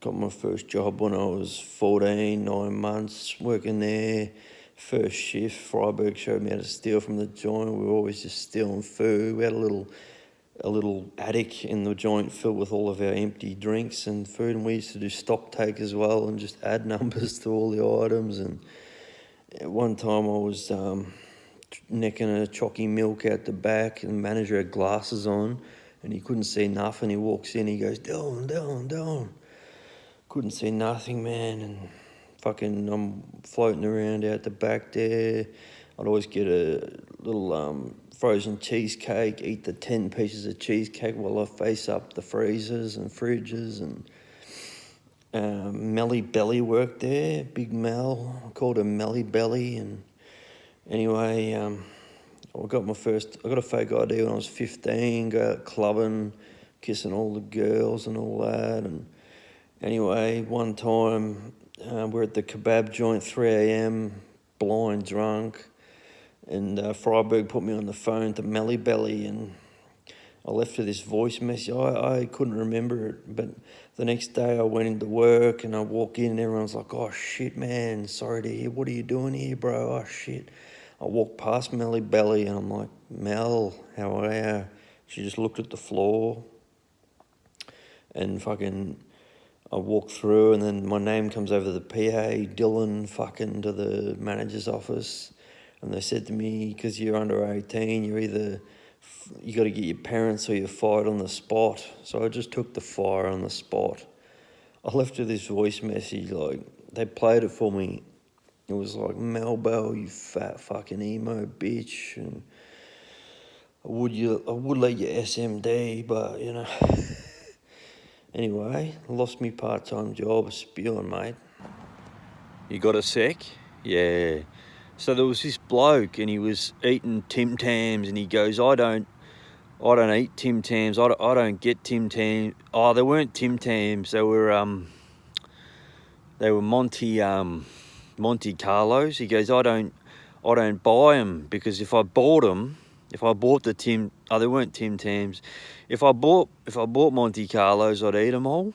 got my first job when I was 14, 9 months, working there. First shift, Freiburg showed me how to steal from the joint. We were always just stealing food. We had a little attic in the joint filled with all of our empty drinks and food, and we used to do stock take as well and just add numbers to all the items. And at one time I was necking a chalky milk out the back, and the manager had glasses on and he couldn't see nothing. He walks in, he goes, Dylan. Couldn't see nothing, man, and fucking I'm floating around out the back there. I'd always get a little frozen cheesecake, eat the 10 pieces of cheesecake while I face up the freezers and fridges. And Melly Belly worked there, Big Mel. I called her Melly Belly. And anyway, I got a fake ID when I was 15, go out clubbing, kissing all the girls and all that. And anyway, one time we're at the kebab joint, 3 a.m, blind drunk, and Freiburg put me on the phone to Melly Belly, and I left her this voice message. I couldn't remember it, but the next day I went into work and I walk in and everyone's like, oh shit, man, sorry to hear, what are you doing here, bro? Oh shit. I walked past Melly Belly and I'm like, Mel, how are you? She just looked at the floor and fucking, I walk through and then my name comes over the PA, Dylan, fucking to the manager's office. And they said to me, because you're under 18, you got to get your parents or you're fired on the spot. So I just took the fire on the spot. I left her this voice message, like, they played it for me. It was like, Melbo, you fat fucking emo bitch. And I would let you SMD, but, you know. Anyway, I lost me part-time job spewing, mate. You got a sec? Yeah. So there was this bloke and he was eating Tim Tams and he goes, I don't eat Tim Tams. I don't get Tim Tams. Oh, they weren't Tim Tams. They were Monte Carlos. He goes, I don't buy them because if I bought the Tim, they weren't Tim Tams. If I bought Monte Carlos, I'd eat them all.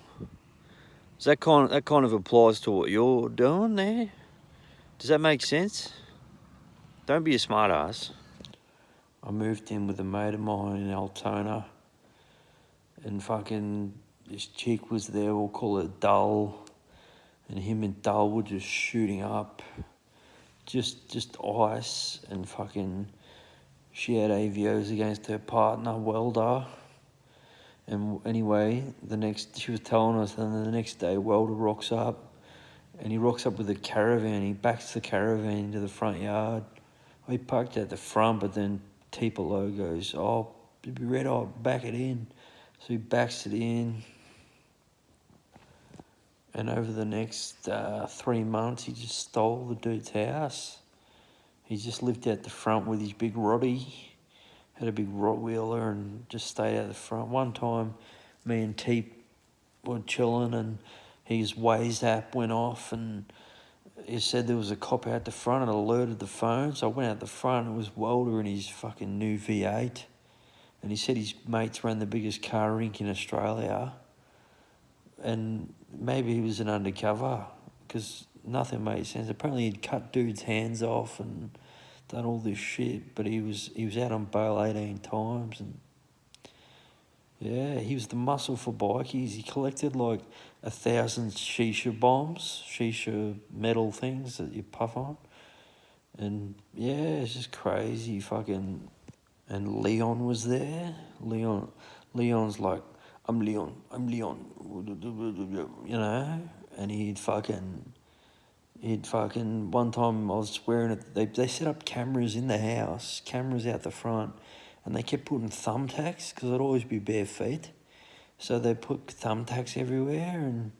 So that kind of applies to what you're doing there. Does that make sense? Don't be a smart ass. I moved in with a mate of mine in Altona, and fucking this chick was there. We'll call it Dull, and him and Dull were just shooting up, just ice, and fucking she had AVOs against her partner Welder. And anyway, she was telling us, and then the next day Welder rocks up, and he rocks up with a caravan. He backs the caravan into the front yard. He parked at the front, but then Tipolo goes, oh, be ready, I'll back it in. So he backs it in. And over the next 3 months, he just stole the dude's house. He just lived out the front with his big Roddy. Had a big Rottweiler and just stayed out the front. One time, me and Teep were chilling and his Waze app went off and he said there was a cop out the front and alerted the phone. So I went out the front and it was Welder in his fucking new V8. And he said his mates ran the biggest car rink in Australia. And maybe he was an undercover because nothing made sense. Apparently he'd cut dudes' hands off and done all this shit, but he was out on bail 18 times. And yeah, he was the muscle for bikies. He collected like 1,000 shisha bombs, shisha metal things that you puff on. And yeah, it's just crazy fucking. And Leon was there. Leon's like, I'm Leon, you know. And he'd fucking, one time I was swearing at, they set up cameras in the house, cameras out the front, and they kept putting thumbtacks, because I'd always be bare feet. So they put thumbtacks everywhere, and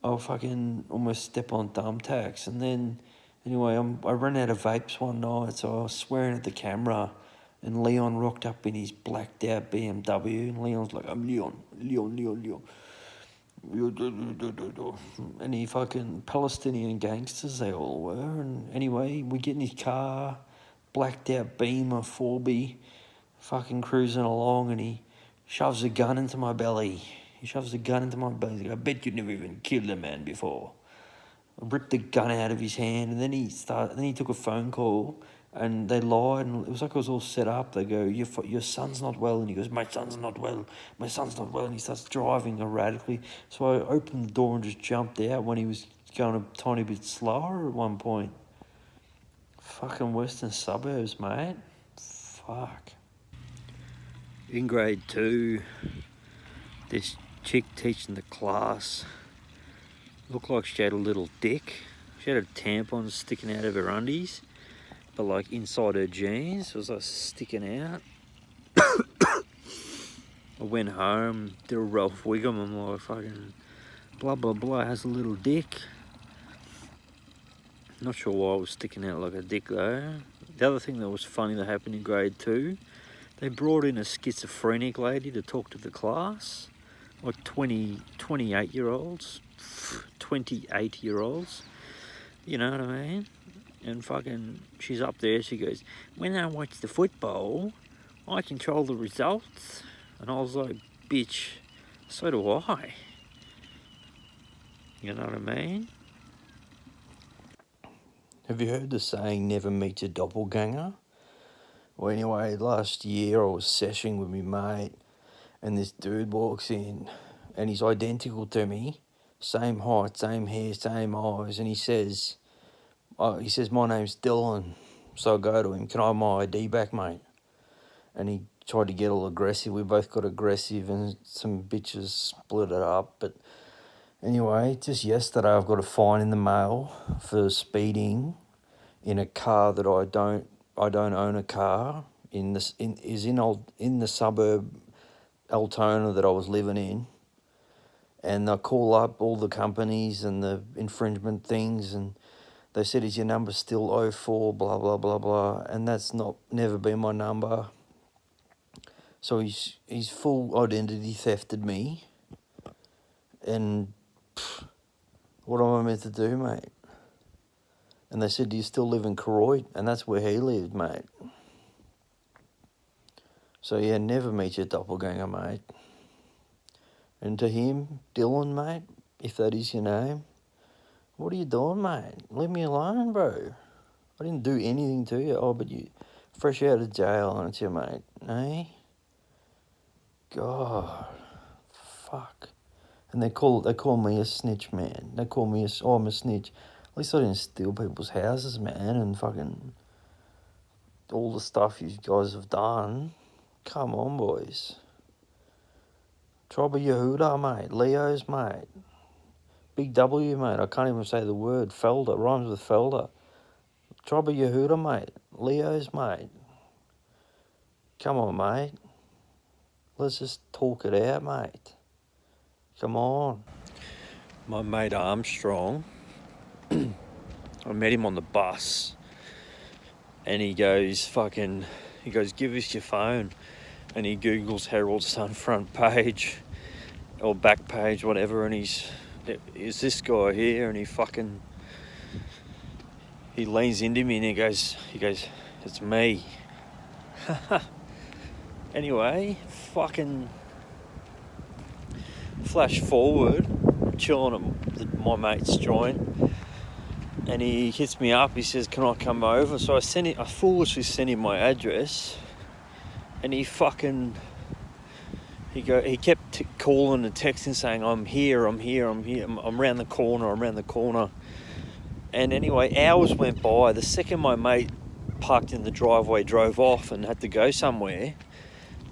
I'll fucking almost step on thumbtacks. And then, anyway, I ran out of vapes one night, so I was swearing at the camera, and Leon rocked up in his blacked out BMW, and Leon's like, I'm Leon. And he fucking Palestinian gangsters, they all were. And anyway, we get in his car, blacked out Beamer 4B, fucking cruising along, and he shoves a gun into my belly. He shoves the gun into my belly. He's like, I bet you never even killed a man before. I ripped the gun out of his hand, and then he took a phone call, and they lied, and it was like it was all set up. They go, your son's not well, and he goes, my son's not well, and he starts driving erratically. So I opened the door and just jumped out when he was going a tiny bit slower at one point. Fucking western suburbs, mate. Fuck. In grade 2, this chick teaching the class looked like she had a little dick. She had a tampon sticking out of her undies, but like inside her jeans, it was like sticking out. I went home, did a Ralph Wiggum, I'm like, fucking blah blah blah, has a little dick. Not sure why it was sticking out like a dick though. The other thing that was funny that happened in grade 2, they brought in a schizophrenic lady to talk to the class, like 28-year-olds, 28-year-olds, you know what I mean? And fucking, she's up there, she goes, when I watch the football, I control the results. And I was like, bitch, so do I. You know what I mean? Have you heard the saying, never meet your doppelganger? Well, anyway, last year I was seshing with my mate, and this dude walks in, and he's identical to me, same height, same hair, same eyes, and he says, my name's Dylan. So I go to him, can I have my ID back, mate? And he tried to get all aggressive. We both got aggressive, and some bitches split it up. But anyway, just yesterday I've got a fine in the mail for speeding in a car that I don't own a car in the suburb Altona that I was living in. And I call up all the companies and the infringement things, and they said, is your number still 04, blah, blah, blah, blah. And that's never been my number. So he's full identity thefted me. And what am I meant to do, mate? And they said, do you still live in Koroit? And that's where he lived, mate. So yeah, never meet your doppelganger, mate. And to him, Dylan, mate, if that is your name, what are you doing, mate? Leave me alone, bro. I didn't do anything to you. Oh, but you fresh out of jail, aren't you, mate? Eh? God, fuck. And they call me a snitch, man. They call me I'm a snitch. At least I didn't steal people's houses, man, and fucking all the stuff you guys have done. Come on, boys. Tribe of Yehuda, mate. Leo's, mate. Big W, mate. I can't even say the word. Felder. Rhymes with Felder. Tribe of Yehuda, mate. Leo's, mate. Come on, mate. Let's just talk it out, mate. Come on. My mate Armstrong, I met him on the bus, and he goes, give us your phone. And he Googles Herald Sun front page or back page, whatever, and is this guy here? And he leans into me and he goes, it's me. Anyway, fucking flash forward, chilling at my mate's joint, and he hits me up. He says, can I come over? So I foolishly sent him my address, and he kept calling and texting saying, I'm here, I'm around the corner. And anyway, hours went by. The second my mate parked in the driveway, drove off and had to go somewhere,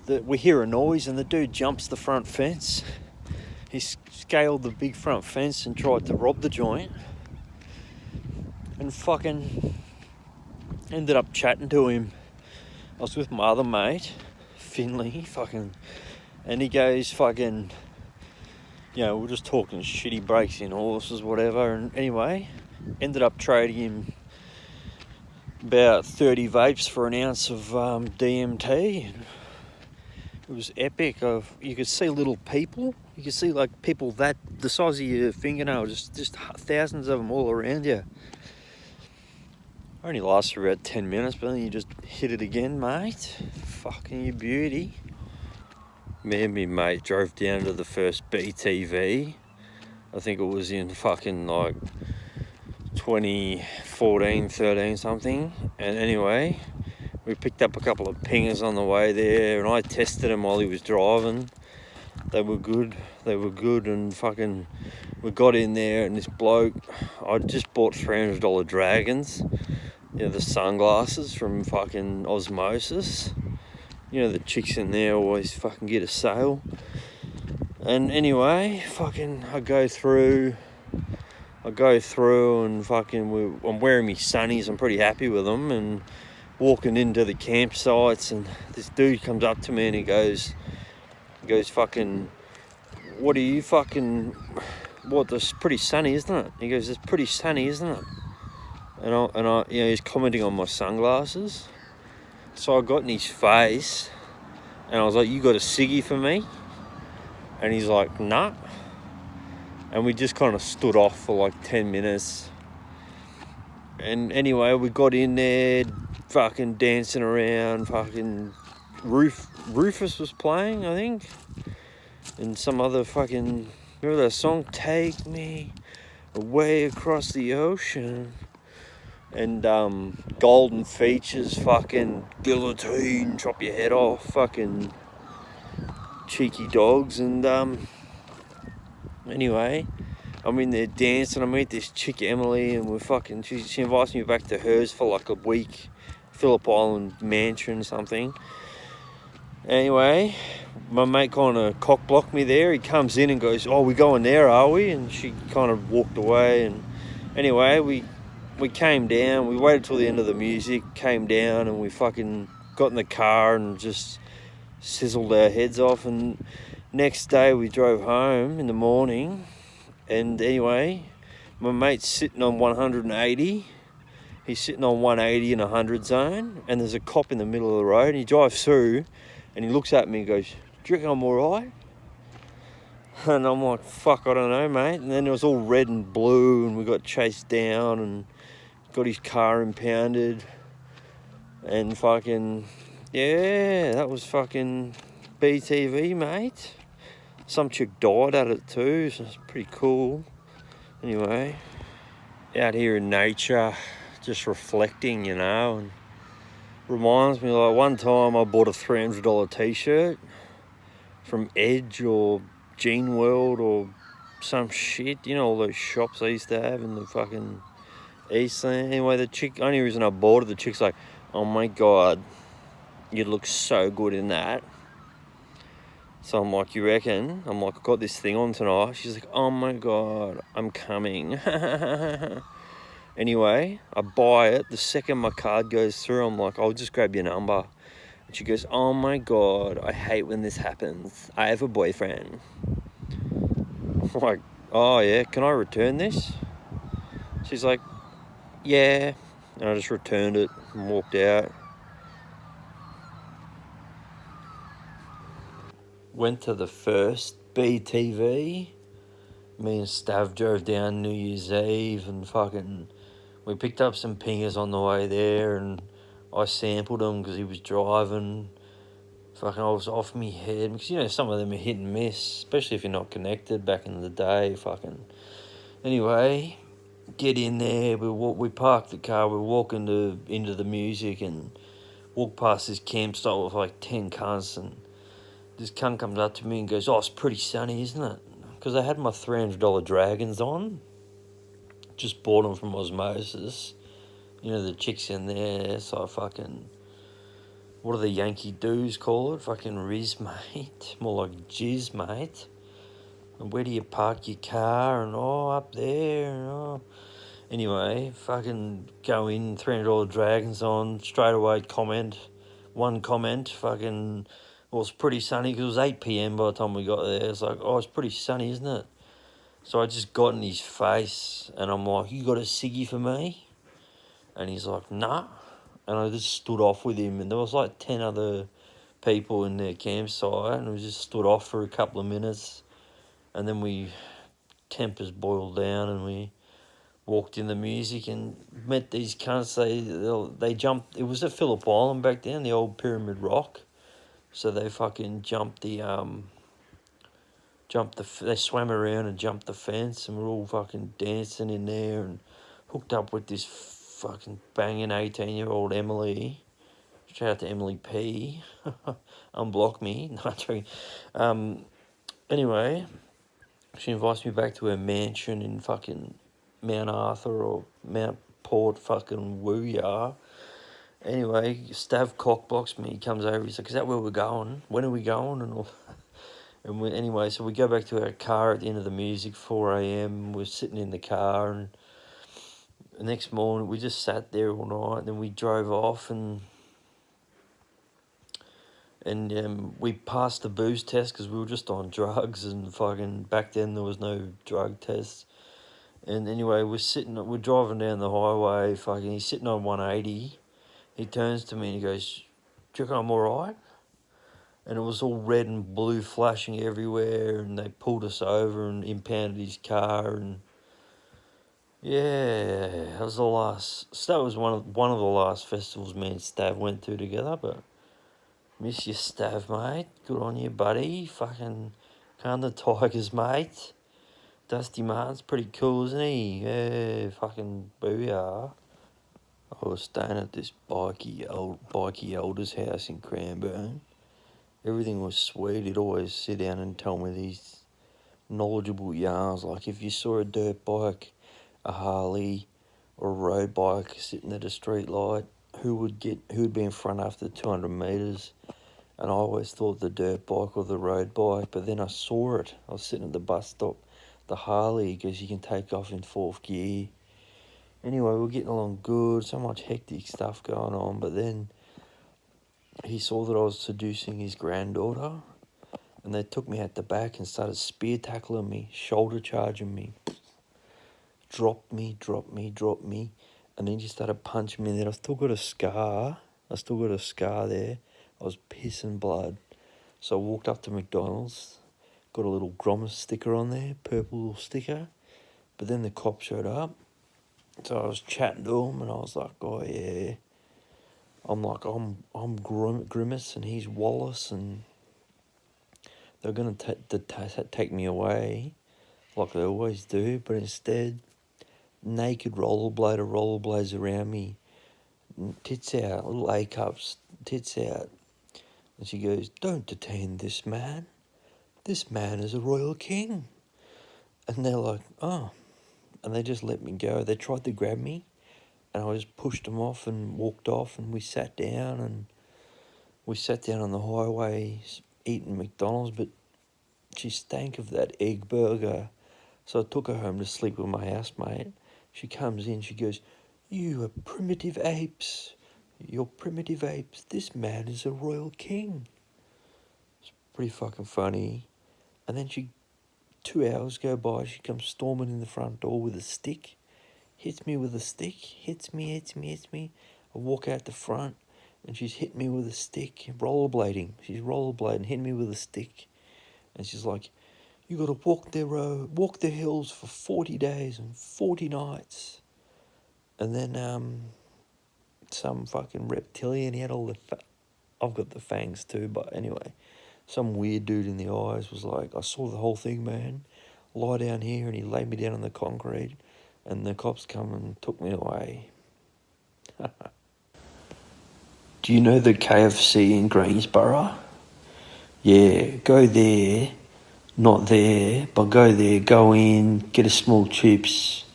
we hear a noise, and the dude jumps the front fence. He scaled the big front fence and tried to rob the joint, and fucking ended up chatting to him. I was with my other mate, Finley, and he goes, we're just talking shitty breaks in horses, whatever. And anyway, ended up trading him about 30 vapes for an ounce of DMT. It was epic. You could see little people. You could see like people that the size of your fingernail, just thousands of them all around you. Only lasts for about 10 minutes, but then you just hit it again, mate. Fucking you beauty. me and me mate drove down to the first BTV. I think it was in fucking like 2014, 13 something. And anyway, we picked up a couple of pingers on the way there, and I tested them while he was driving. They were good, and fucking, we got in there, and this bloke, I just bought $300 Dragons, you know, the sunglasses from fucking Osmosis. You know, the chicks in there always fucking get a sale. And anyway, fucking, I go through and fucking, I'm wearing me sunnies, I'm pretty happy with them, and walking into the campsites, and this dude comes up to me and he goes fucking, what are you fucking, what, it's pretty sunny, isn't it? He goes, it's pretty sunny, isn't it? And I, you know, he's commenting on my sunglasses. So I got in his face and I was like, you got a ciggy for me? And he's like, nah. And we just kind of stood off for like 10 minutes. And anyway, we got in there, fucking dancing around, fucking Rufus was playing, I think. And some other fucking, remember that song, Take Me Away Across the Ocean? And Golden Features, fucking guillotine, chop your head off, fucking cheeky dogs. And anyway, I'm in there dancing. I meet this chick Emily, and we're fucking. She invites me back to hers for like a week, Phillip Island mansion something. Anyway, my mate kind of cock blocked me there. He comes in and goes, "Oh, we going there, are we?" And she kind of walked away. And anyway, we came down. We waited till the end of the music, came down, and we fucking got in the car and just sizzled our heads off. And next day we drove home in the morning. And anyway, my mate's sitting on 180. He's sitting on 180 in a 100 zone, and there's a cop in the middle of the road. And he drives through, and he looks at me and goes, "Do you reckon I'm alright?" And I'm like, "Fuck, I don't know, mate." And then it was all red and blue, and we got chased down, and got his car impounded, and fucking, yeah, that was fucking BTV, mate. Some chick died at it too, so it's pretty cool. Anyway, out here in nature, just reflecting, you know, and reminds me, like, one time I bought a $300 t-shirt from Edge or Gene World or some shit, you know, all those shops I used to have in the fucking Eastland. Anyway, the chick, only reason I bought it, the chick's like, "Oh my God, you look so good in that." So I'm like, "You reckon?" I'm like, "I got this thing on tonight." She's like, "Oh my God, I'm coming." Anyway, I buy it. The second my card goes through, I'm like, "I'll just grab your number." And she goes, "Oh my God, I hate when this happens. I have a boyfriend." I'm like, "Oh yeah, can I return this?" She's like, "Yeah." And I just returned it and walked out. Went to the first BTV. Me and Stav drove down New Year's Eve, and fucking, we picked up some pingers on the way there, and I sampled them because he was driving. Fucking, I was off me head, because, you know, some of them are hit and miss, especially if you're not connected back in the day. Fucking, anyway, get in there. We parked the car. We walk into the music and walk past this campsite with like 10 cunts, and this cunt comes up to me and goes, "Oh, it's pretty sunny, isn't it?" Because I had my $300 Dragons on. Just bought them from Osmosis. You know, the chicks in there. So I fucking, what do the Yankee dudes call it? Fucking Riz, mate. More like jizz, mate. And where do you park your car? And oh, up there. And oh. Anyway, fucking go in, $300 Dragons on, straight away one comment, fucking, well, it's pretty sunny, because it was 8 p.m. by the time we got there. It's like, "Oh, it's pretty sunny, isn't it?" So I just got in his face, and I'm like, "You got a ciggy for me?" And he's like, "Nah." And I just stood off with him, and there was like 10 other people in their campsite, and we just stood off for a couple of minutes, and then tempers boiled down, and we walked in the music and met these cunts. They jumped. It was at Phillip Island back then, the old Pyramid Rock. So they fucking they swam around and jumped the fence, and we're all fucking dancing in there and hooked up with this fucking banging 18-year-old Emily. Shout out to Emily P. Unblock me. No, I'm joking. Anyway, she invites me back to her mansion in fucking Mount Arthur or Mount Port fucking Wooyah. Anyway, Stav cockblocks me. He comes over. He's like, "Is that where we're going? When are we going?" And all. Anyway, so we go back to our car at the end of the music, 4 a.m. We're sitting in the car, and the next morning we just sat there all night. And then we drove off, and we passed the booze test because we were just on drugs, and fucking back then there was no drug tests. And anyway, we're driving down the highway, fucking, he's sitting on 180. He turns to me and he goes, "Do you reckon I'm alright?" And it was all red and blue flashing everywhere, and they pulled us over and impounded his car, and yeah, that was the last. So that was one of the last festivals me and Stav went to together. But miss you, Stav, mate. Good on you, buddy. Fucking calm the Tigers, mate. Dusty Martin's pretty cool, isn't he? Yeah, fucking booyah. I was staying at this bikey elder's house in Cranbourne. Everything was sweet. He'd always sit down and tell me these knowledgeable yarns, like if you saw a dirt bike, a Harley, or a road bike sitting at a street light, who would be in front after 200 metres? And I always thought the dirt bike or the road bike, but then I saw it. I was sitting at the bus stop, the Harley, because you can take off in fourth gear. Anyway, we're getting along good, so much hectic stuff going on, but then he saw that I was seducing his granddaughter, and they took me out the back and started spear tackling me, shoulder charging me. Dropped me, and then he started punching me, and then I still got a scar there. I was pissing blood. So I walked up to McDonald's, got a little Grommet sticker on there, purple little sticker, but then the cop showed up. So I was chatting to him, and I was like, "Oh yeah." I'm Grimace, and he's Wallace, and they're gonna take me away, like they always do, but instead, naked rollerblades around me, tits out, little A cups, tits out, and she goes, "Don't detain this man. This man is a royal king." And they're like, "Oh," and they just let me go. They tried to grab me, and I just pushed them off and walked off, and we sat down on the highway eating McDonald's, but she stank of that egg burger. So I took her home to sleep with my housemate. She comes in, she goes, "You are primitive apes. You're primitive apes. This man is a royal king." It's pretty fucking funny. And then 2 hours go by, she comes storming in the front door with a stick, hits me with a stick, hits me. I walk out the front, and she's hit me with a stick, rollerblading. She's rollerblading, hitting me with a stick. And she's like, "You got to walk the hills for 40 days and 40 nights. And then some fucking reptilian, he had all I've got the fangs too, but anyway, some weird dude in the eyes was like, "I saw the whole thing, man. Lie down here," and he laid me down on the concrete, and the cops come and took me away. Do you know the KFC in Greensborough? Yeah, go there. Not there, but go there, go in, get a small chips,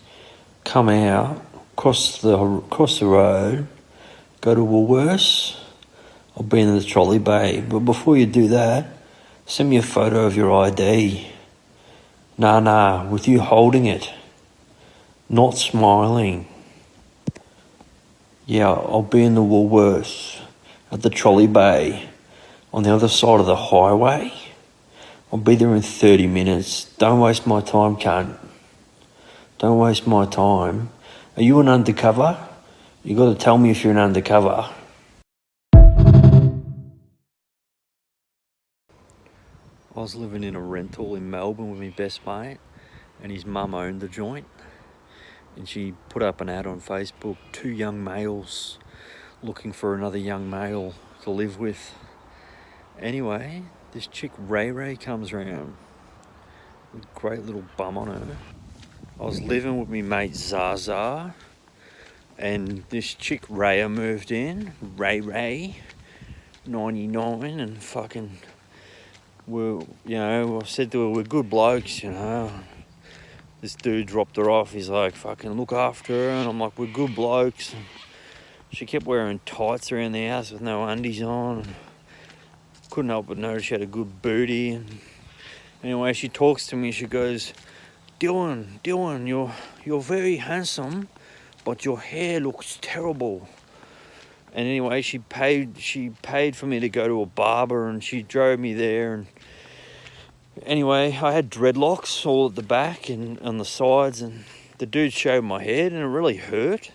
come out, cross the road, go to Woolworths. I'll be in the trolley bay. But before you do that, send me a photo of your ID. Nah, with you holding it, not smiling. Yeah, I'll be in the Woolworths at the trolley bay on the other side of the highway. I'll be there in 30 minutes. Don't waste my time, cunt. Don't waste my time. Are you an undercover? You got to tell me if you're an undercover. I was living in a rental in Melbourne with my best mate, and his mum owned the joint. And she put up an ad on Facebook, 2 young males looking for another young male to live with. Anyway, this chick Ray Ray comes around with a great little bum on her. I was living with me mate Zaza, and this chick Raya moved in, Ray, 99, and fucking, I said to her, we're good blokes, This dude dropped her off, he's like, fucking look after her, and I'm like, we're good blokes. And she kept wearing tights around the house with no undies on. And couldn't help but notice she had a good booty. And anyway, she talks to me, she goes, Dylan, you're very handsome, but your hair looks terrible. And anyway, she paid for me to go to a barber, and she drove me there. And anyway, I had dreadlocks all at the back and on the sides, and the dude shaved my head, and it really hurt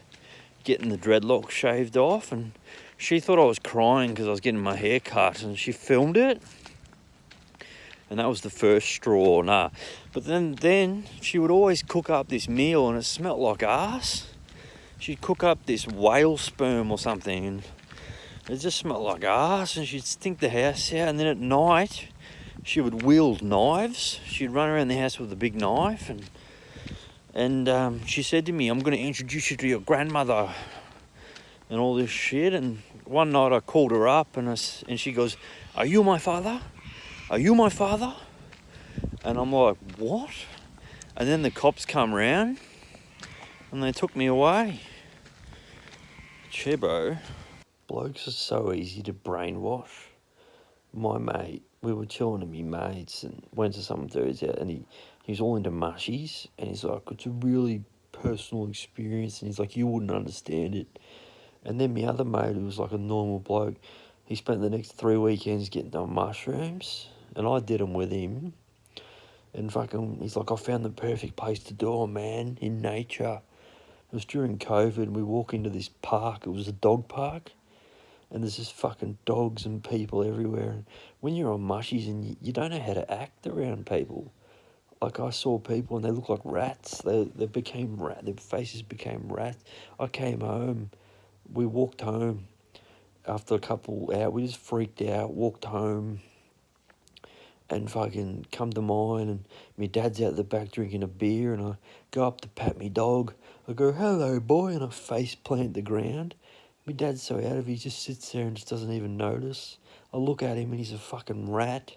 getting the dreadlocks shaved off. And she thought I was crying because I was getting my hair cut, and she filmed it. And that was the first straw, nah. But then she would always cook up this meal, and it smelled like ass. She'd cook up this whale sperm or something, and it just smelled like ass, and she'd stink the house out. And then at night, she would wield knives. She'd run around the house with a big knife, and she said to me, I'm going to introduce you to your grandmother and all this shit. And one night I called her up, and she goes, are you my father? Are you my father? And I'm like, what? And then the cops come round, and they took me away. Chebo. Blokes are so easy to brainwash. My mate, we were chilling at me mates and went to some dude's out, and he was all into mushies, and he's like, it's a really personal experience, and he's like, you wouldn't understand it. And then my other mate, who was like a normal bloke, he spent the next 3 weekends getting on mushrooms, and I did them with him. And fucking, he's like, I found the perfect place to do them, man, in nature. It was during COVID, and we walk into this park. It was a dog park, and there's just fucking dogs and people everywhere. And when you're on mushies and you don't know how to act around people, like I saw people and they look like rats. They became their faces became rats. I came home. We walked home after a couple hours. We just freaked out. Walked home. And fucking come to mine, and my dad's out the back drinking a beer, and I go up to pat me dog. I go, hello, boy, and I face plant the ground. My dad's so out of it, he just sits there and just doesn't even notice. I look at him, and he's a fucking rat.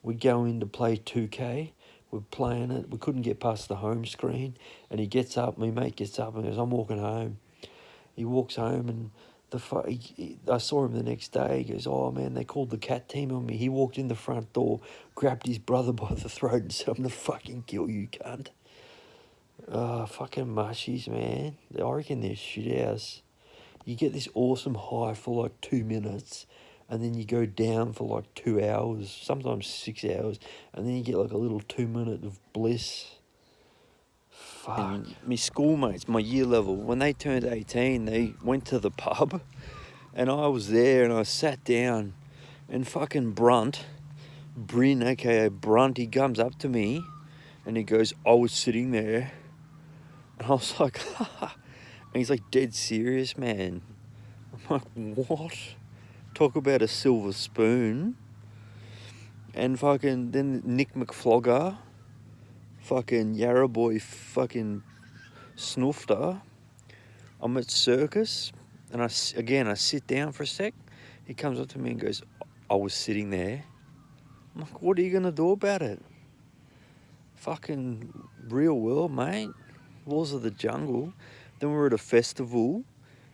We go in to play 2K. We're playing it. We couldn't get past the home screen, and he gets up, my mate gets up and goes, I'm walking home. He walks home, and I saw him the next day. He goes, oh man, they called the cat team on me. He walked in the front door, grabbed his brother by the throat and said, I'm going to fucking kill you, cunt. Fucking mushies, man. I reckon they're shit house. You get this awesome high for like 2 minutes, and then you go down for like 2 hours, sometimes 6 hours, and then you get like a little 2 minute of bliss. Fuck. And my schoolmates, my year level, when they turned 18, they went to the pub, and I was there, and I sat down, and fucking Bryn, aka Brunt, he comes up to me, and he goes, I was sitting there, and I was like, and he's like, dead serious, man. I'm like, what? Talk about a silver spoon. And fucking, then Nick McFlogger, fucking Yarra boy, fucking snuffed her. I'm at circus, and I sit down for a sec. He comes up to me and goes, I was sitting there. I'm like, what are you going to do about it? Fucking real world, mate. Laws of the jungle. Then we're at a festival,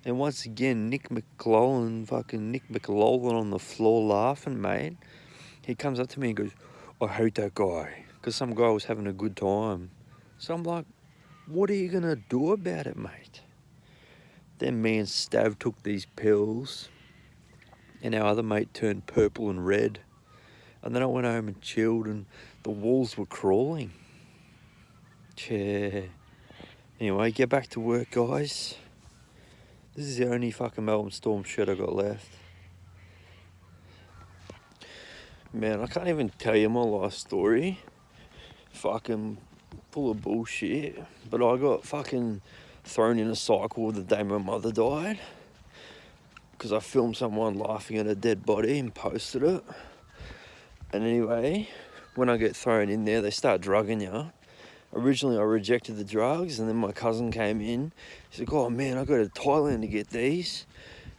and once again, Nick McLaughlin on the floor laughing, mate. He comes up to me and goes, I hate that guy, because some guy was having a good time. So I'm like, what are you going to do about it, mate? Then me and Stav took these pills, and our other mate turned purple and red. And then I went home and chilled, and the walls were crawling. Yeah. Anyway, get back to work, guys. This is the only fucking Melbourne Storm shirt I got left. Man, I can't even tell you my life story. Fucking full of bullshit. But I got fucking thrown in a cycle the day my mother died, because I filmed someone laughing at a dead body and posted it. And anyway, when I get thrown in there, they start drugging you. Originally, I rejected the drugs, and then my cousin came in. He's like, oh man, I go to Thailand to get these.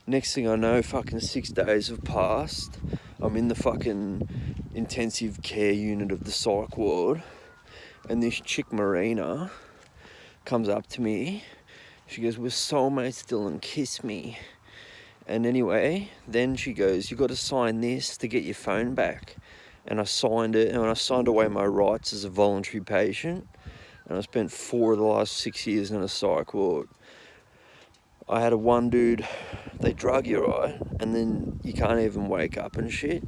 Next thing I know, fucking 6 days have passed. I'm in the fucking intensive care unit of the psych ward, and this chick Marina comes up to me. She goes, we're soulmates, Dylan, kiss me. And anyway, then she goes, you got to sign this to get your phone back. And I signed it, and I signed away my rights as a voluntary patient. And I spent 4 of the last 6 years in a psych ward. I had one dude, they drug you, right? And then you can't even wake up and shit.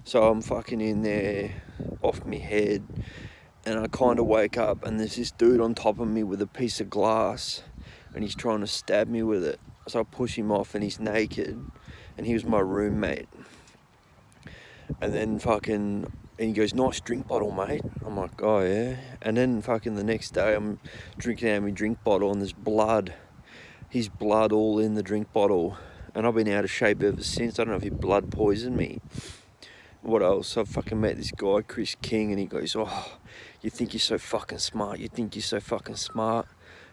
So I'm fucking in there, off my head, and I kind of wake up, and there's this dude on top of me with a piece of glass, and he's trying to stab me with it. So I push him off, and he's naked, and he was my roommate. And then and he goes, nice drink bottle, mate. I'm like, oh yeah. And then fucking the next day, I'm drinking out of my drink bottle, and there's blood. His blood all in the drink bottle, and I've been out of shape ever since. I don't know if he blood poisoned me. What else? I fucking met this guy, Chris King, and he goes, oh, you think you're so fucking smart, you think you're so fucking smart.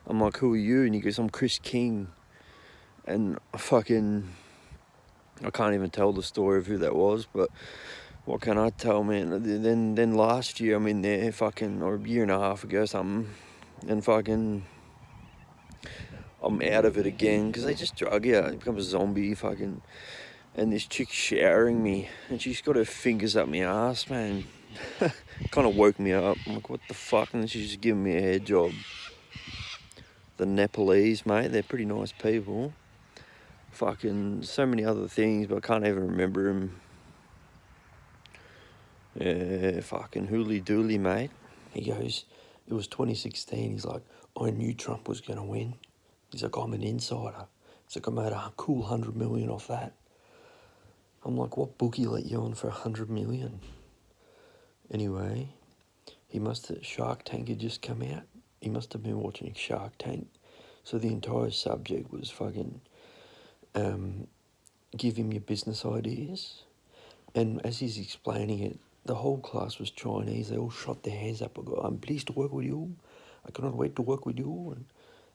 I'm like, who are you? And he goes, I'm Chris King. And I can't even tell the story of who that was, but what can I tell, man? Then last year I'm in there or a year and a half ago something, and I'm out of it again, because they just drug you. It becomes a zombie, and this chick's showering me, and she's got her fingers up my ass, man. Kind of woke me up. I'm like, what the fuck? And then she's just giving me a head job. The Nepalese, mate, they're pretty nice people. So many other things, but I can't even remember them. Yeah, fucking hooly dooly, mate. He goes, it was 2016. He's like, I knew Trump was going to win. He's like, I'm an insider. He's like, I made a cool 100 million off that. I'm like, what bookie let you on for 100 million? Anyway, Shark Tank had just come out. He must have been watching Shark Tank. So the entire subject was fucking, give him your business ideas. And as he's explaining it, the whole class was Chinese. They all shot their hands up and go, I'm pleased to work with you. I cannot wait to work with you. And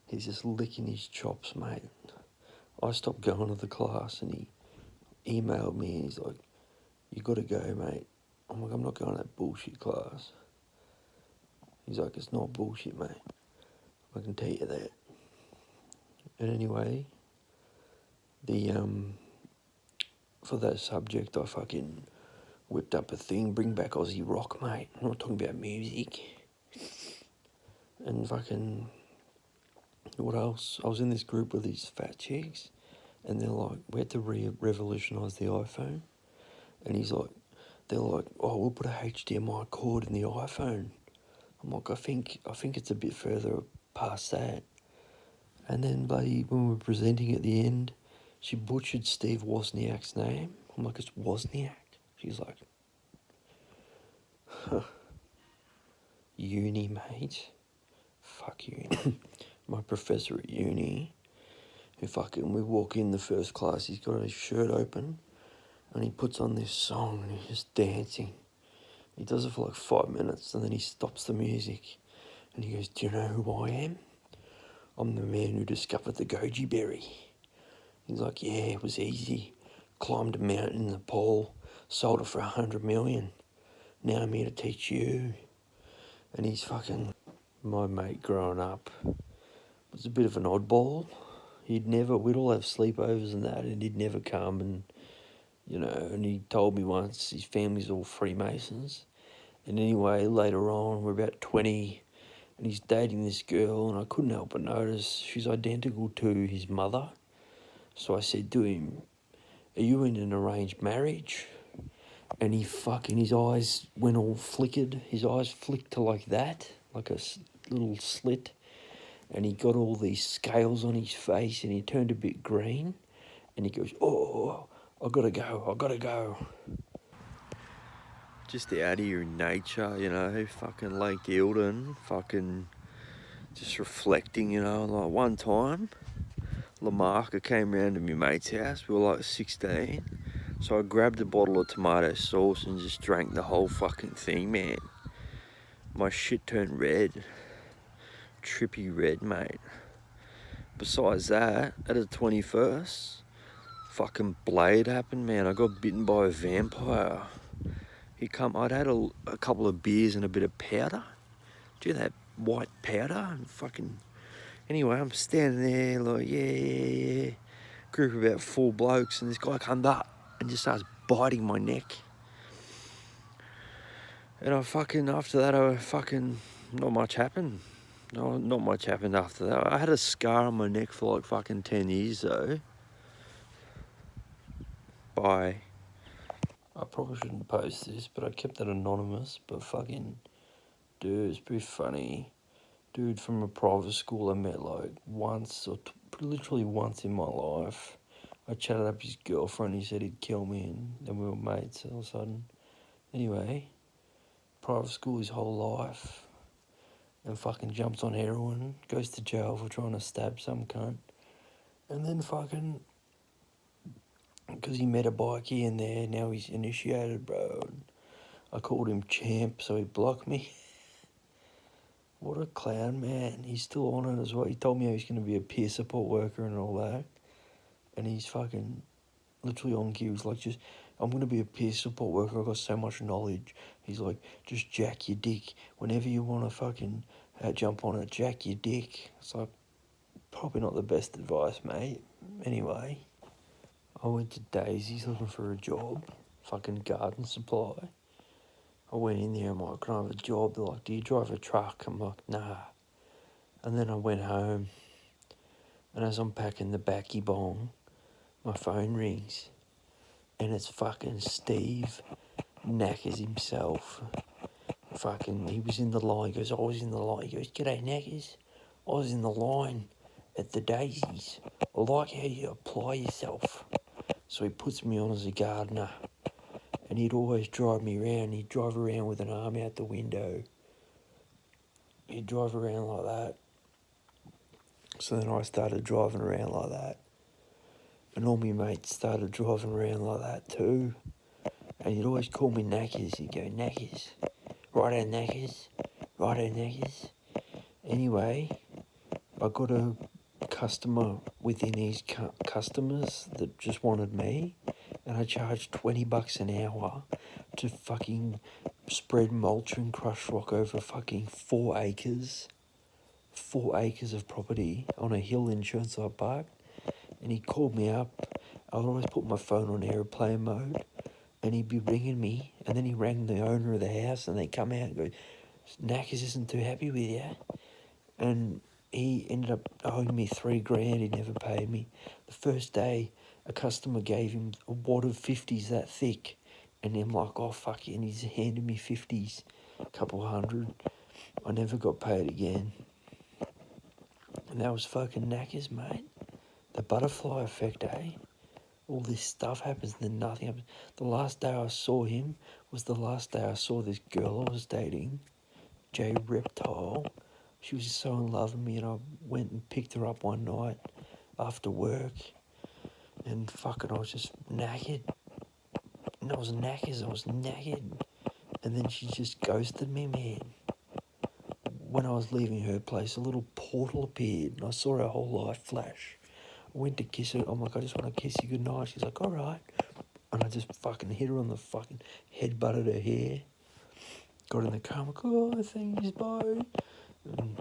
he's just licking his chops, mate. I stopped going to the class, and he emailed me, and he's like, you got to go, mate. I'm like, I'm not going to that bullshit class. He's like, it's not bullshit, mate. I can tell you that. And anyway, for that subject, I fucking whipped up a thing, bring back Aussie rock, mate. I'm not talking about music. And what else? I was in this group with these fat chicks, and they're like, we had to revolutionise the iPhone. And they're like, oh, we'll put a HDMI cord in the iPhone. I'm like, I think it's a bit further past that. And then, bloody, when we were presenting at the end, she butchered Steve Wozniak's name. I'm like, it's Wozniak. She's like, huh. Uni, mate. Fuck uni. My professor at uni, we walk in the first class, he's got his shirt open, and he puts on this song, and he's just dancing. He does it for like 5 minutes, and then he stops the music, and he goes, do you know who I am? I'm the man who discovered the goji berry. He's like, yeah, it was easy. Climbed a mountain in Nepal, sold it for 100 million. Now I'm here to teach you. And he's my mate growing up was a bit of an oddball. We'd all have sleepovers and that, and he'd never come, and, and he told me once his family's all Freemasons. And anyway, later on, we're about 20, and he's dating this girl, and I couldn't help but notice she's identical to his mother. So I said to him, are you in an arranged marriage? And his eyes went all flickered. His eyes flicked to like that, like a little slit. And he got all these scales on his face, and he turned a bit green. And he goes, oh, I gotta go. Just out here in nature, fucking Lake Eildon, just reflecting, like one time, Lamarca came round to my mate's house. We were like 16. So I grabbed a bottle of tomato sauce and just drank the whole fucking thing, man. My shit turned red. Trippy red, mate. Besides that, at the 21st, fucking Blade happened, man. I got bitten by a vampire. I'd had a couple of beers and a bit of powder. Do you know that white powder? And fucking... Anyway, I'm standing there like, yeah. Group of about 4 blokes, and this guy comes up and just starts biting my neck. And after that, not much happened. No, not much happened after that. I had a scar on my neck for like fucking 10 years though. Bye. I probably shouldn't post this, but I kept it anonymous. But fucking, dude, it's pretty funny. Dude from a private school I met like literally once in my life. I chatted up his girlfriend, he said he'd kill me, and then we were mates all of a sudden. Anyway, private school his whole life, and fucking jumps on heroin, goes to jail for trying to stab some cunt, and then fucking, because he met a bikie in there, now he's initiated, bro. And I called him champ, so he blocked me. What a clown, man. He's still on it as well. He told me he's going to be a peer support worker and all that. And he's fucking literally on cue. He's like, I'm going to be a peer support worker. I've got so much knowledge. He's like, just jack your dick. Whenever you want to fucking jump on it, jack your dick. It's like, probably not the best advice, mate. Anyway, I went to Daisy's looking for a job. Fucking garden supply. I went in there, I'm like, can I have a job? They're like, do you drive a truck? I'm like, nah. And then I went home, and as I'm packing the backy bong, my phone rings, and it's fucking Steve Knackers himself. He was in the line. He goes, I was in the line. He goes, g'day Knackers. I was in the line at the Daisies. I like how you apply yourself. So he puts me on as a gardener, and he'd always drive me around. He'd drive around with an arm out the window. He'd drive around like that. So then I started driving around like that. And all my mates started driving around like that too. And he'd always call me Knackers. He'd go, Knackers. Righto, Knackers. Righto, Knackers. Anyway, I got a customer within his customers that just wanted me. And I charged $20 an hour to fucking spread mulch and crush rock over fucking 4 acres. 4 acres of property on a hill in Churnside Park. And he called me up. I would always put my phone on airplane mode, and he'd be ringing me, and then he rang the owner of the house, and they come out and go, Knackers isn't too happy with you. And he ended up owing me $3,000. He never paid me. The first day, a customer gave him a wad of 50s that thick, and I'm like, oh fuck it, and he's handed me 50s, a couple hundred. I never got paid again. And that was fucking Knackers, mate. The butterfly effect, eh? All this stuff happens and then nothing happens. The last day I saw him was the last day I saw this girl I was dating, Jay Reptile. She was so in love with me, and I went and picked her up one night after work, and fucking I was just knackered. And I was knackered. And then she just ghosted me, man. When I was leaving her place, a little portal appeared, and I saw her whole life flash. I went to kiss her. I'm like, I just want to kiss you goodnight. She's like, all right. And I just fucking hit her on the fucking head, butted her hair. Got in the car, I'm like, oh, thanks, bye. And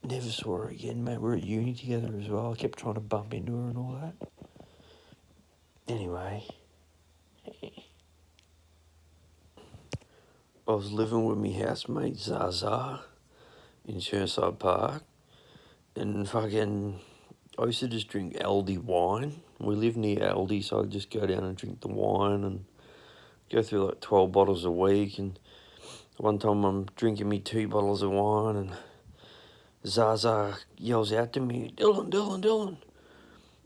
never saw her again, mate. We're at uni together as well. I kept trying to bump into her and all that. Anyway. I was living with my housemate, Zaza, in Chermside Park. And fucking... I used to just drink Aldi wine. We live near Aldi, so I'd just go down and drink the wine and go through like 12 bottles a week. And one time I'm drinking me 2 bottles of wine, and Zaza yells out to me, Dylan,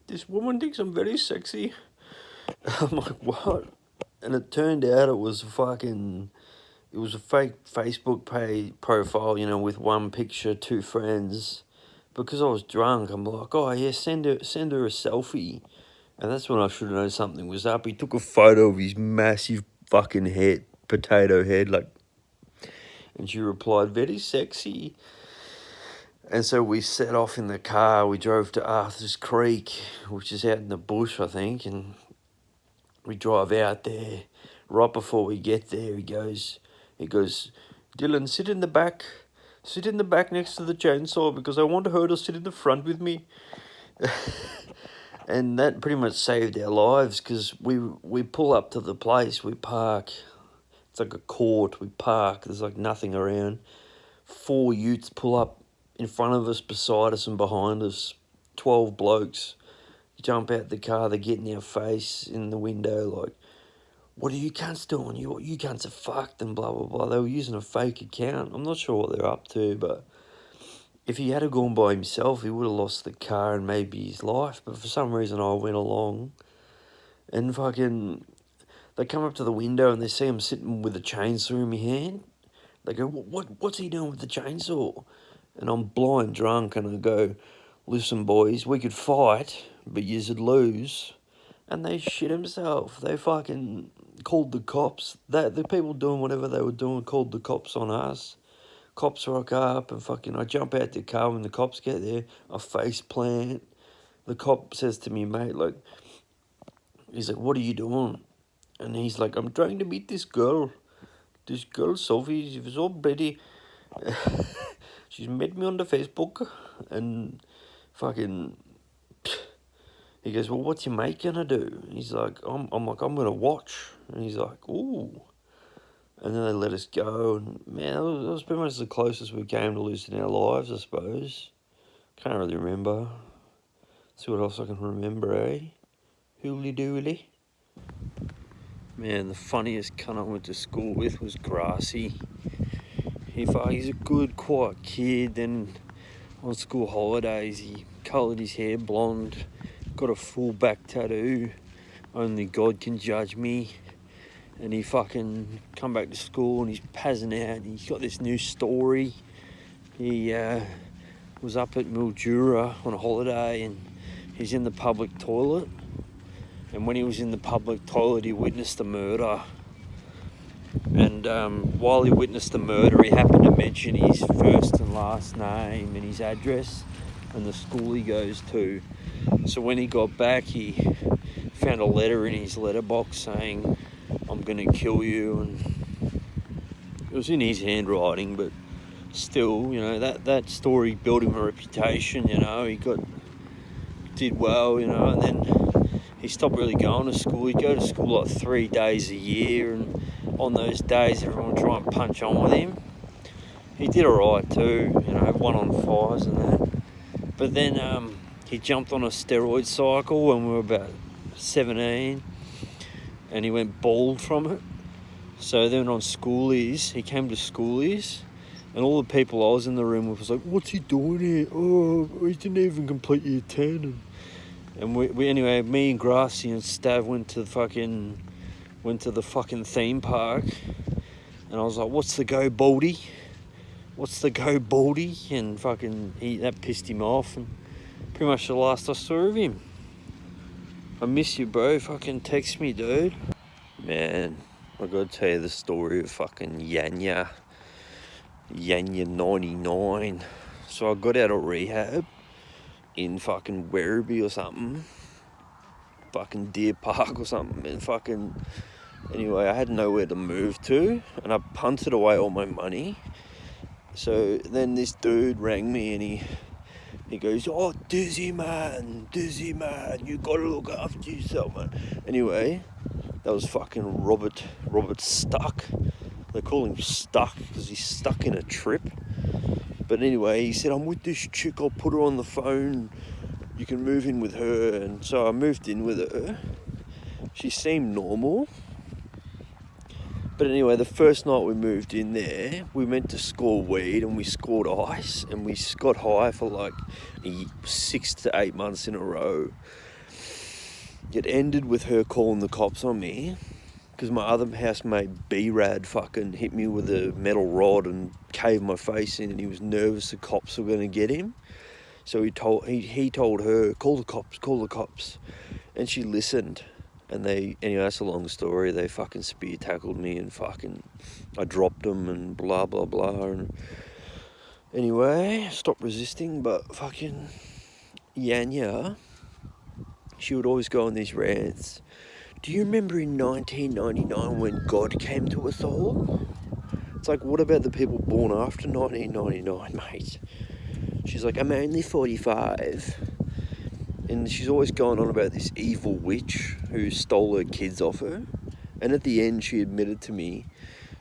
this woman thinks I'm very sexy. I'm like, what? And it turned out it was a fake Facebook profile, you know, with one picture, 2 friends. Because I was drunk, I'm like, oh yeah, send her a selfie. And that's when I should have known something was up. He took a photo of his massive fucking head, potato head, like, and she replied, very sexy. And so we set off in the car. We drove to Arthur's Creek, which is out in the bush, I think. And we drive out there. Right before we get there, he goes, Dylan, sit in the back. Sit in the back next to the chainsaw because I want her to sit in the front with me. And that pretty much saved our lives because we pull up to the place, we park. It's like a court, we park, there's like nothing around. 4 utes pull up in front of us, beside us and behind us. 12 blokes jump out the car, they get in our face in the window like, what are you cunts doing? You cunts are fucked and blah, blah, blah. They were using a fake account. I'm not sure what they're up to, but if he had gone by himself, he would have lost the car and maybe his life. But for some reason, I went along and fucking... They come up to the window and they see him sitting with a chainsaw in my hand. They go, what's he doing with the chainsaw? And I'm blind drunk and I go, listen, boys, we could fight, but you'd lose. And they shit themselves. They fucking called the cops. The people doing whatever they were doing called the cops on us. Cops rock up and fucking I jump out the car when the cops get there. I face plant. The cop says to me, mate, like, he's like, what are you doing? And he's like, I'm trying to meet this girl. This girl, Sophie, she was so pretty. She's met me on the Facebook. And fucking... He goes, well, what's your mate gonna do? And he's like, I'm gonna watch. And he's like, ooh. And then they let us go. And man, that was pretty much the closest we came to losing our lives, I suppose. Can't really remember. See what else I can remember, eh? Hooly dooly. Man, the funniest cunt I went to school with was Grassy. He's a good, quiet kid. Then on school holidays, he coloured his hair blonde, got a full back tattoo. Only God can judge me. And he fucking come back to school and he's pazzing out. And he's got this new story. He was up at Mildura on a holiday and he's in the public toilet. And when he was in the public toilet, he witnessed a murder. And while he witnessed the murder, he happened to mention his first and last name and his address and the school he goes to. So when he got back, he found a letter in his letterbox saying, I'm going to kill you. And it was in his handwriting, but still, you know, that story built him a reputation, you know. He did well, you know, and then he stopped really going to school. He'd go to school like 3 days a year, and on those days everyone would try and punch on with him. He did alright too, you know, 1 on 5s and that. But then he jumped on a steroid cycle when we were about 17 and he went bald from it. So then on schoolies, he came to schoolies and all the people I was in the room with was like, what's he doing here? Oh, he didn't even complete year 10. And we anyway, me and Grassy and Stav went to the fucking theme park and I was like, what's the go, Baldy? What's the go, Baldy? And fucking that pissed him off and pretty much the last I saw of him. I miss you, bro. Fucking text me, dude. Man, I gotta tell you the story of fucking Yanya 99. So I got out of rehab in fucking Werribee or something. Fucking Deer Park or something. And fucking... Anyway, I had nowhere to move to. And I punted away all my money. So then this dude rang me and he goes, oh, Dizzy man, you gotta look after yourself, man. Anyway, that was fucking Robert Stuck. They call him Stuck because he's stuck in a trip. But anyway, he said, I'm with this chick, I'll put her on the phone, you can move in with her. And so I moved in with her. She seemed normal. But anyway, the first night we moved in there, we went to score weed and we scored ice and we got high for like 6 to 8 months in a row. It ended with her calling the cops on me because my other housemate B-Rad fucking hit me with a metal rod and caved my face in and he was nervous the cops were going to get him. So he told her, call the cops. And she listened. And anyway, that's a long story. They fucking spear tackled me and I dropped them and blah, blah, blah. And anyway, stopped resisting, but fucking Yanya, she would always go on these rants. Do you remember in 1999 when God came to us all? It's like, what about the people born after 1999, mate? She's like, I'm only 45. And she's always going on about this evil witch who stole her kids off her. And at the end, she admitted to me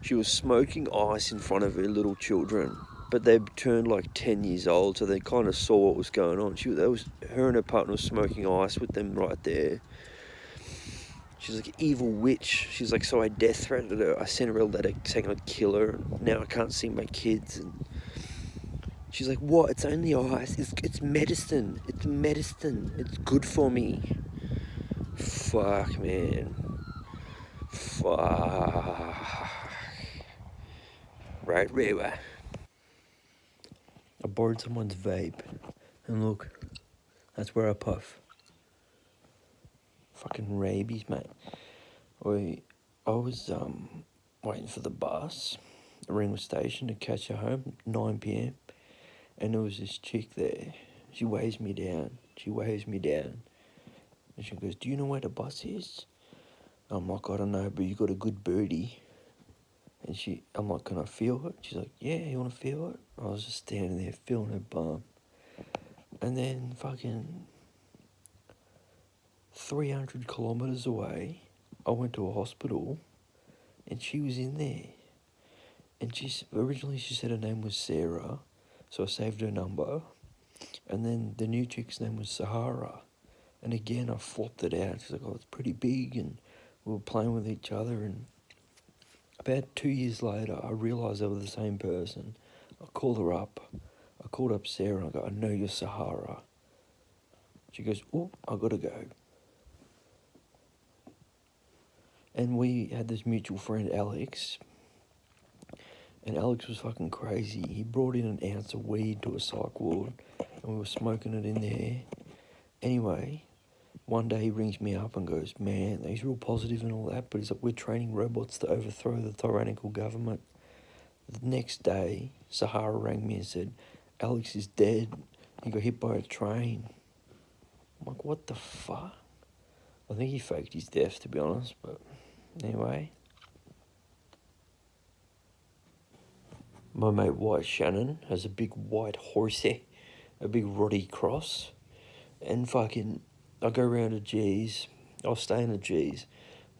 she was smoking ice in front of her little children. But they turned like 10 years old, so they kind of saw what was going on. Her and her partner was smoking ice with them right there. She's like, evil witch. She's like, so I death threatened her. I sent her a letter saying I'd kill her. Now I can't see my kids. And she's like, what? It's only ice. It's medicine. It's medicine. It's good for me. Fuck, man. Fuck. Right, Rewa. I borrowed someone's vape. And look, that's where I puff. Fucking rabies, mate. I was waiting for the bus at Ringwood Station to catch her home, 9 p.m. And there was this chick there. She waves me down. And she goes, do you know where the bus is? I'm like, I don't know, but you got a good birdie. And I'm like, can I feel it? She's like, yeah, you want to feel it? I was just standing there feeling her bum. And then fucking 300 kilometres away, I went to a hospital and she was in there. And originally she said her name was Sarah, so I saved her number. And then the new chick's name was Sahara. And again, I flopped it out. She's like, oh, it's pretty big. And we were playing with each other. And about 2 years later, I realised they were the same person. I called her up. I called up Sarah and I go, I know you're Sahara. She goes, oh, I gotta go. And we had this mutual friend, Alex. And Alex was fucking crazy. He brought in an ounce of weed to a psych ward. And we were smoking it in there. Anyway, one day he rings me up and goes, man, he's real positive and all that, but he's like, we're training robots to overthrow the tyrannical government. The next day, Sahara rang me and said, Alex is dead. He got hit by a train. I'm like, what the fuck? I think he faked his death, to be honest, but anyway. My mate White Shannon has a big white horsey, a big ruddy cross, and fucking, I go round to G's, I'll stay in a G's,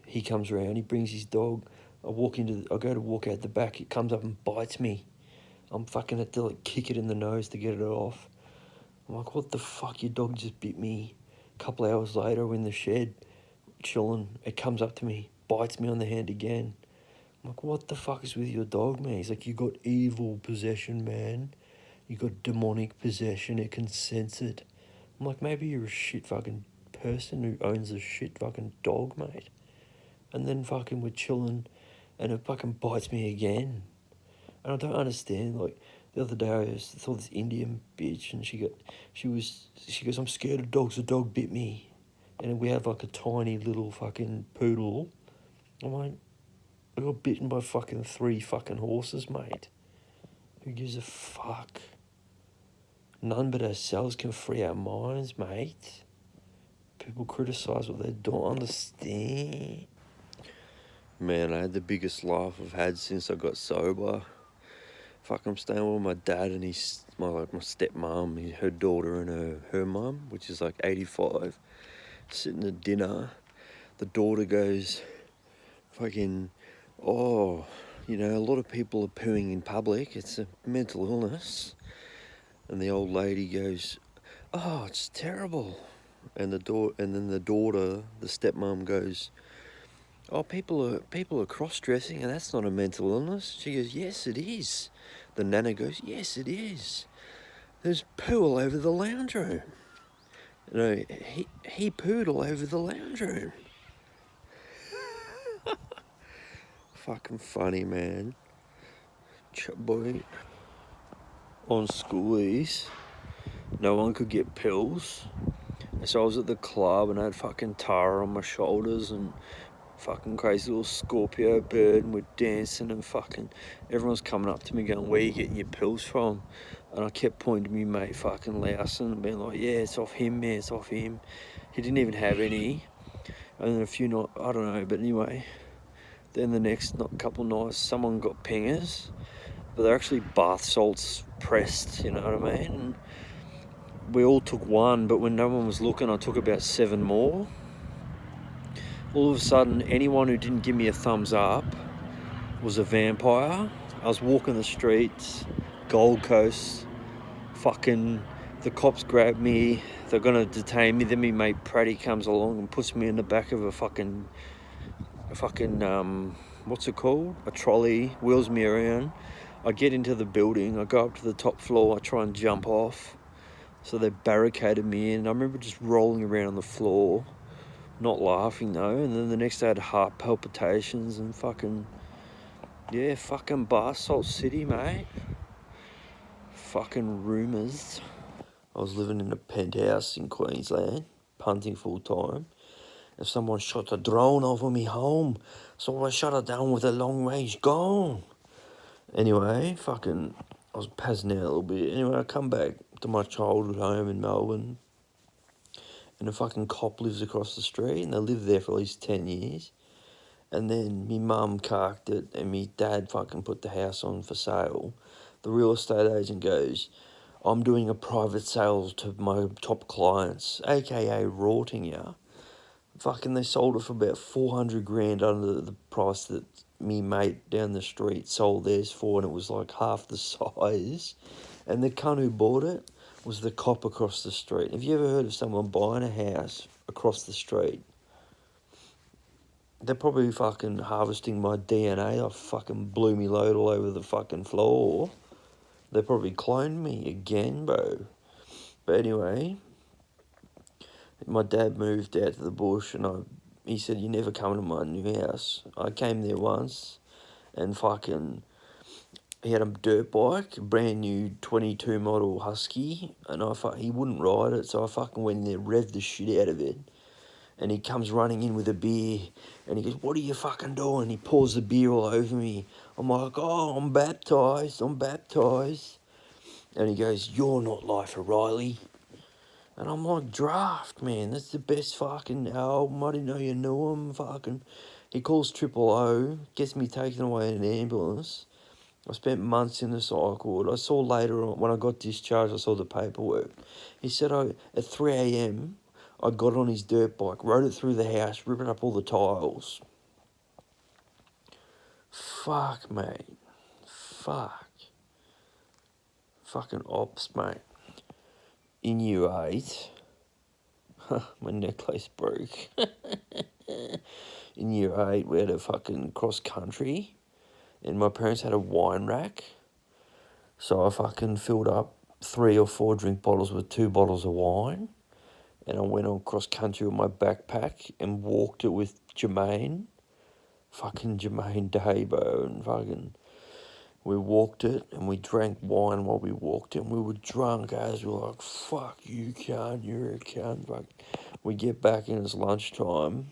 he comes around, he brings his dog, I go to walk out the back, it comes up and bites me. I'm fucking had to like kick it in the nose to get it off. I'm like, what the fuck, your dog just bit me. A couple hours later, we're in the shed, chilling, it comes up to me, bites me on the hand again. I'm like, what the fuck is with your dog, man? He's like, you got evil possession, man. You got demonic possession, it can sense it. I'm like, maybe you're a shit fucking person who owns a shit fucking dog, mate. And then fucking we're chilling and it fucking bites me again. And I don't understand, like, the other day I saw this Indian bitch and she goes, I'm scared of dogs, the dog bit me. And we have like a tiny little fucking poodle. I'm like, I got bitten by fucking 3 fucking horses, mate. Who gives a fuck? None but ourselves can free our minds, mate. People criticise what they don't understand. Man, I had the biggest laugh I've had since I got sober. Fuck, I'm staying with my dad and my stepmom, her daughter and her mum, which is like 85, sitting at dinner. The daughter goes, fucking, oh, you know, a lot of people are pooing in public. It's a mental illness. And the old lady goes, oh, it's terrible. And then the daughter, the stepmom goes, oh, people are cross-dressing and that's not a mental illness. She goes, yes, it is. The nana goes, yes, it is. There's poo all over the lounge room. You know, he pooed all over the lounge room. Fucking funny, man. Boy, on schoolies, no one could get pills. So I was at the club and I had fucking Tara on my shoulders and fucking crazy little Scorpio bird, and we're dancing and fucking everyone's coming up to me going, where you getting your pills from? And I kept pointing to me mate fucking Lawson and being like, yeah, it's off him, man, it's off him. He didn't even have any. And then a few nights, I don't know, but anyway, then the next couple nights someone got pingers, but they're actually bath salts pressed, you know what I mean? And we all took one, but when no one was looking I took about 7 more. All of a sudden anyone who didn't give me a thumbs up was a vampire. I was walking the streets, Gold Coast, fucking the cops grabbed me, they're gonna detain me, then my mate Pratty comes along and puts me in the back of a fucking what's it called? A trolley, wheels me around. I get into the building, I go up to the top floor, I try and jump off. So they barricaded me in. I remember just rolling around on the floor, not laughing though, and then the next day I had heart palpitations and fucking Bath Salt City, mate. Fucking rumours. I was living in a penthouse in Queensland, punting full time. And someone shot a drone over me home. So I shot it down with a long range gun. Anyway, I was passing out a little bit. Anyway, I come back to my childhood home in Melbourne. And a fucking cop lives across the street. And they lived there for at least 10 years. And then me mum carked it and me dad fucking put the house on for sale. The real estate agent goes, I'm doing a private sale to my top clients, aka rorting ya. Fucking they sold it for about 400 grand under the price that me mate down the street sold theirs for, and it was like half the size. And the cunt who bought it was the cop across the street. Have you ever heard of someone buying a house across the street? They're probably fucking harvesting my DNA. I fucking blew me load all over the fucking floor. They probably cloned me again, bro. But anyway, my dad moved out to the bush and he said, you never come to my new house. I came there once and fucking, he had a dirt bike, a brand new 22 model Husky, and he wouldn't ride it, so I fucking went in there, revved the shit out of it. And he comes running in with a beer and he goes, what are you fucking doing? He pours the beer all over me. I'm like, oh, I'm baptised. And he goes, you're not Life O'Reilly. And I'm like, Draft, man, that's the best fucking album. I didn't know you knew him. Fucking. He calls Triple O, gets me taken away in an ambulance. I spent months in the psych ward. I saw later on, when I got discharged, I saw the paperwork. He said at 3 a.m, I got on his dirt bike, rode it through the house, ripping up all the tiles. Fuck, mate. Fuck. Fucking ops, mate. In year 8, my necklace broke. In year 8, we had a fucking cross country, and my parents had a wine rack. So I fucking filled up 3 or 4 drink bottles with 2 bottles of wine. And I went on cross country with my backpack and walked it with Jermaine. Fucking Jermaine Dabo, and fucking we walked it and we drank wine while we walked it, and we were drunk as we were like, fuck you cunt, you're a cunt. Fuck. We get back and it's lunchtime,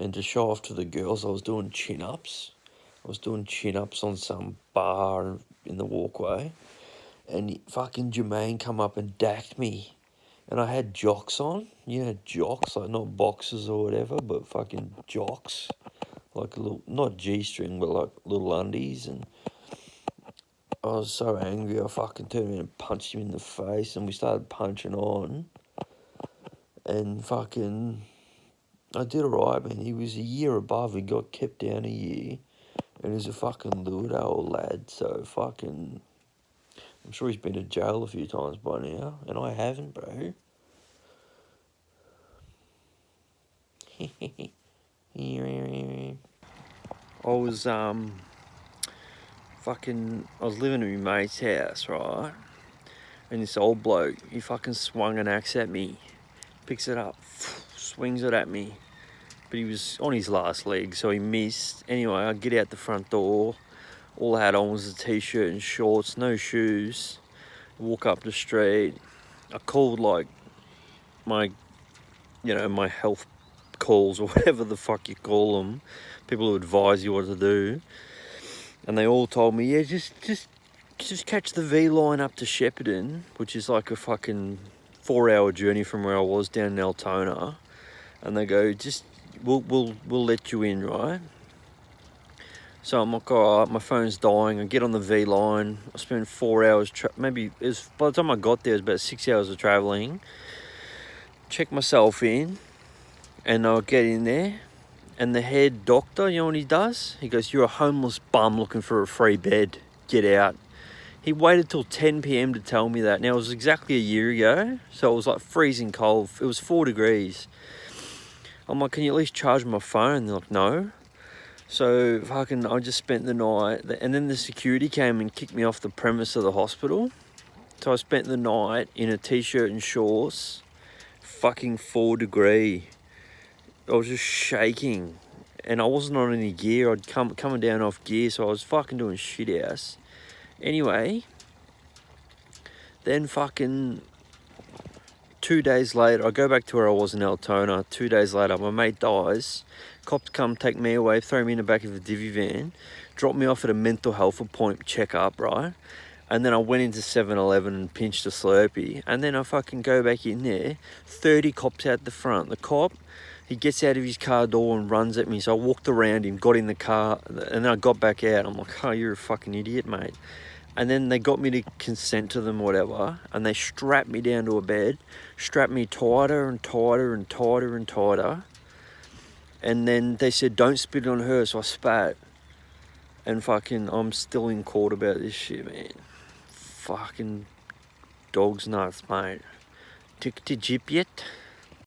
and to show off to the girls I was doing chin-ups. I was doing chin-ups on some bar in the walkway, and fucking Jermaine come up and dacked me. And I had jocks on, jocks, like not boxes or whatever, but fucking jocks. Like a little, not G-string, but like little undies. And I was so angry, I fucking turned around and punched him in the face, and we started punching on. And fucking, I did alright, man. He was a year above, he got kept down a year. And he's a fucking Ludo old lad, so fucking, I'm sure he's been to jail a few times by now, and I haven't, bro. I was I was living at my mate's house, right? And this old bloke, he fucking swung an axe at me, picks it up, swings it at me. But he was on his last leg, so he missed. Anyway, I get out the front door. All I had on was a t-shirt and shorts, no shoes. Walk up the street. I called like my my health calls or whatever the fuck you call them, people who advise you what to do, and they all told me, yeah, just catch the V line up to Shepparton, which is like a fucking 4-hour journey from where I was down in Altona, and they go, just we'll let you in, right? So I'm like, all right, my phone's dying. I get on the V line. I spend 4 hours, maybe it was, by the time I got there, it was about 6 hours of travelling. Check myself in, and I'll get in there, and the head doctor, you know what he does? He goes, you're a homeless bum looking for a free bed. Get out. He waited till 10 p.m. to tell me that. Now, it was exactly a year ago, so it was like freezing cold. It was 4 degrees. I'm like, can you at least charge my phone? They're like, no. So fucking, I just spent the night, and then the security came and kicked me off the premise of the hospital. So I spent the night in a t-shirt and shorts, fucking 4 degree. I was just shaking, and I wasn't on any gear. I'd coming down off gear, so I was fucking doing shit ass. Anyway, then fucking 2 days later, I go back to where I was in Altona. 2 days later, my mate dies. Cops come take me away, throw me in the back of a divvy van, drop me off at a mental health appointment checkup, right? And then I went into 7-Eleven and pinched a Slurpee. And then I fucking go back in there, 30 cops out the front. The cop, he gets out of his car door and runs at me. So I walked around him, got in the car, and then I got back out. I'm like, oh, you're a fucking idiot, mate. And then they got me to consent to them or whatever, and they strapped me down to a bed, strapped me tighter and tighter and tighter and tighter. And then they said, don't spit on her, so I spat. And fucking, I'm still in court about this shit, man. Fucking dog's nuts, mate. Took to jip yet?